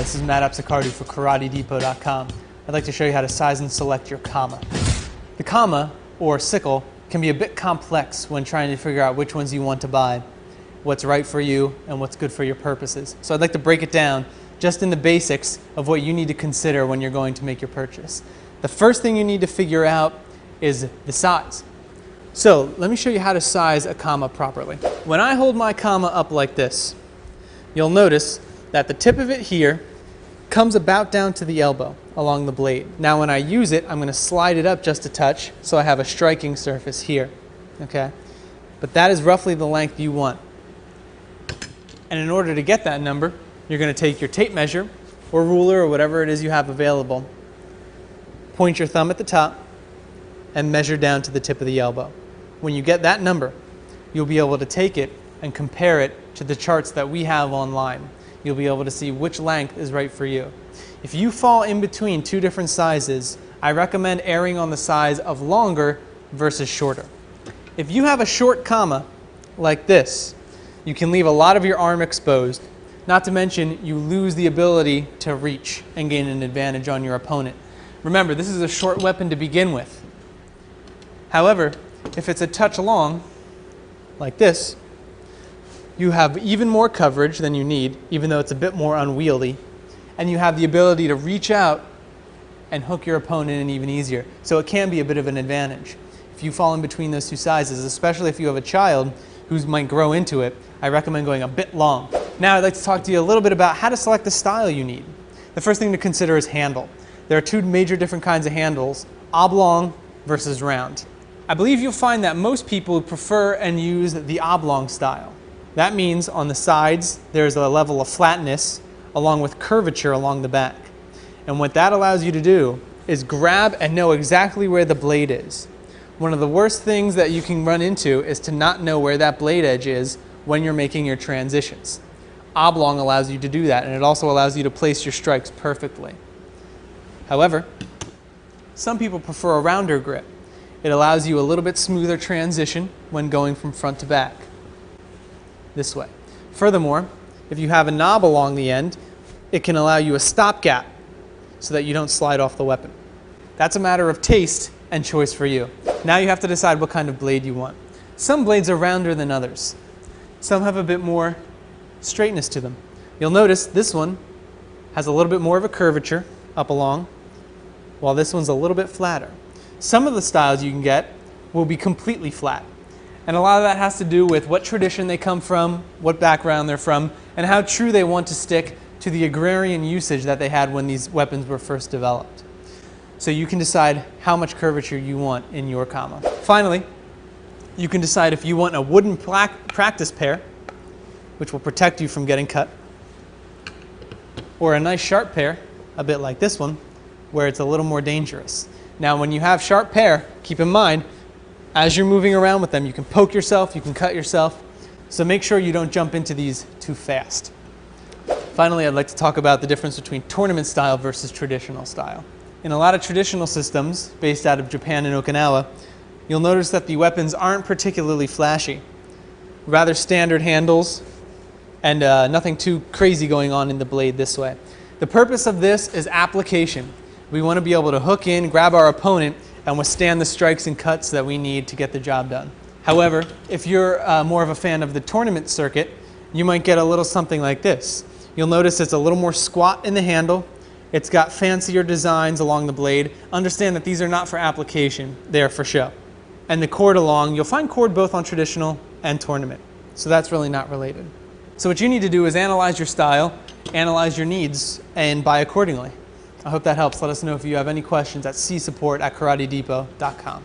this is Matt Apsicardu for KarateDepot.com. I'd like to show you how to size and select your kama. The kama, or sickle, can be a bit complex when trying to figure out which ones you want to buy, what's right for you, and what's good for your purposes. So I'd like to break it down just in the basics of what you need to consider when you're going to make your purchase. The first thing you need to figure out is the size. So let me show you how to size a kama properly. When I hold my kama up like this, you'll notice that the tip of it here comes about down to the elbow along the blade. Now when I use it, I'm going to slide it up just a touch so I have a striking surface here. Okay? But that is roughly the length you want. And in order to get that number, you're going to take your tape measure or ruler or whatever it is you have available, point your thumb at the top, and measure down to the tip of the elbow. When you get that number, you'll be able to take it and compare it to the charts that we have online. You'll be able to see which length is right for you. If you fall in between two different sizes, I recommend erring on the size of longer versus shorter. If you have a short kama like this, you can leave a lot of your arm exposed. Not to mention, you lose the ability to reach and gain an advantage on your opponent. Remember, this is a short weapon to begin with. However, if it's a touch long, like this, you have even more coverage than you need, even though it's a bit more unwieldy, and you have the ability to reach out and hook your opponent in even easier. So it can be a bit of an advantage. If you fall in between those two sizes, especially if you have a child who might grow into it, I recommend going a bit long. Now I'd like to talk to you a little bit about how to select the style you need. The first thing to consider is handle. There are two major different kinds of handles, oblong versus round. I believe you'll find that most people prefer and use the oblong style. That means on the sides there's a level of flatness along with curvature along the back. And what that allows you to do is grab and know exactly where the blade is. One of the worst things that you can run into is to not know where that blade edge is when you're making your transitions. Oblong allows you to do that, and it also allows you to place your strikes perfectly. However, some people prefer a rounder grip. It allows you a little bit smoother transition when going from front to back. This way. Furthermore, if you have a knob along the end, it can allow you a stopgap so that you don't slide off the weapon. That's a matter of taste and choice for you. Now you have to decide what kind of blade you want. Some blades are rounder than others. Some have a bit more straightness to them. You'll notice this one has a little bit more of a curvature up along, while this one's a little bit flatter. Some of the styles you can get will be completely flat. And a lot of that has to do with what tradition they come from, what background they're from, and how true they want to stick to the agrarian usage that they had when these weapons were first developed. So you can decide how much curvature you want in your kama. Finally, you can decide if you want a wooden practice pair, which will protect you from getting cut, or a nice sharp pair, a bit like this one, where it's a little more dangerous. Now, when you have sharp pair, keep in mind, as you're moving around with them, you can poke yourself, you can cut yourself, so make sure you don't jump into these too fast. Finally, I'd like to talk about the difference between tournament style versus traditional style. In a lot of traditional systems, based out of Japan and Okinawa, you'll notice that the weapons aren't particularly flashy. Rather standard handles, and nothing too crazy going on in the blade this way. The purpose of this is application. We want to be able to hook in, grab our opponent, and withstand the strikes and cuts that we need to get the job done. However, if you're more of a fan of the tournament circuit, you might get a little something like this. You'll notice it's a little more squat in the handle. It's got fancier designs along the blade. Understand that these are not for application, they are for show. And the cord along, you'll find cord both on traditional and tournament. So that's really not related. So what you need to do is analyze your style, analyze your needs, and buy accordingly. I hope that helps. Let us know if you have any questions at csupport@karatedepot.com.